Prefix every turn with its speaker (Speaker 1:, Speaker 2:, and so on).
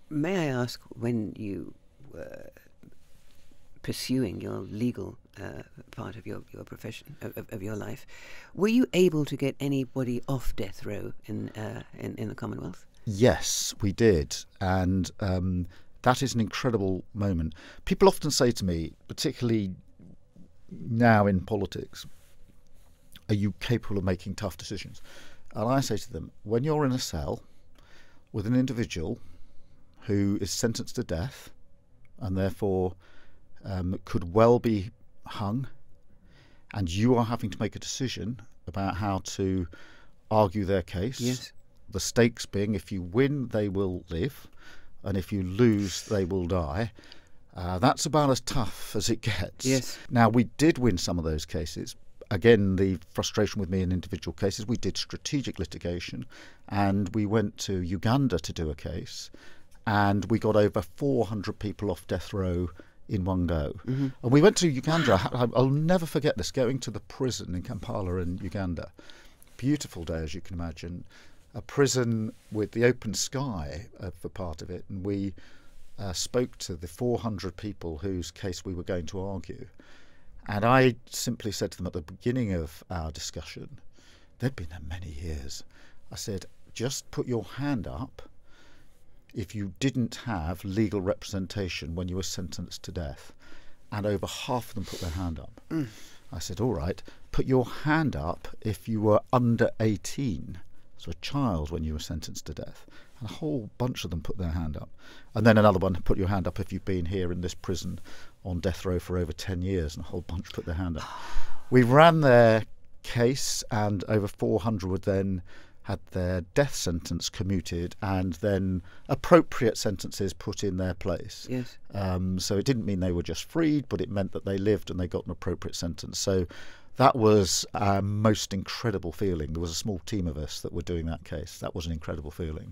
Speaker 1: May I ask, when you were pursuing your legal part of your profession, of your life, were you able to get anybody off death row in the Commonwealth?
Speaker 2: Yes, we did. And that is an incredible moment. People often say to me, particularly now in politics, are you capable of making tough decisions? And I say to them, when you're in a cell with an individual who is sentenced to death and therefore could well be hung, and you are having to make a decision about how to argue their case,
Speaker 1: Yes.
Speaker 2: the stakes being if you win, they will live, and if you lose, they will die. That's about as tough as it gets.
Speaker 1: Yes.
Speaker 2: Now, we did win some of those cases. Again, the frustration with me in individual cases, we did strategic litigation, and we went to Uganda to do a case, and we got over 400 people off death row in one go. Mm-hmm. And we went to Uganda. I'll never forget this, going to the prison in Kampala in Uganda. Beautiful day, as you can imagine. A prison with the open sky for part of it, and we spoke to the 400 people whose case we were going to argue. And I simply said to them at the beginning of our discussion, they'd been there many years, I said, just put your hand up if you didn't have legal representation when you were sentenced to death. And over half of them put their hand up. I said, all right, put your hand up if you were under 18, so a child, when you were sentenced to death. And a whole bunch of them put their hand up. And then another one, put your hand up if you've been here in this prison on death row for over 10 years, and a whole bunch put their hand up. We ran their case, and over 400 would then had their death sentence commuted and then appropriate sentences put in their place.
Speaker 1: Yes.
Speaker 2: So it didn't mean they were just freed, but it meant that they lived and they got an appropriate sentence. So that was our most incredible feeling. There was a small team of us that were doing that case. That was an incredible feeling.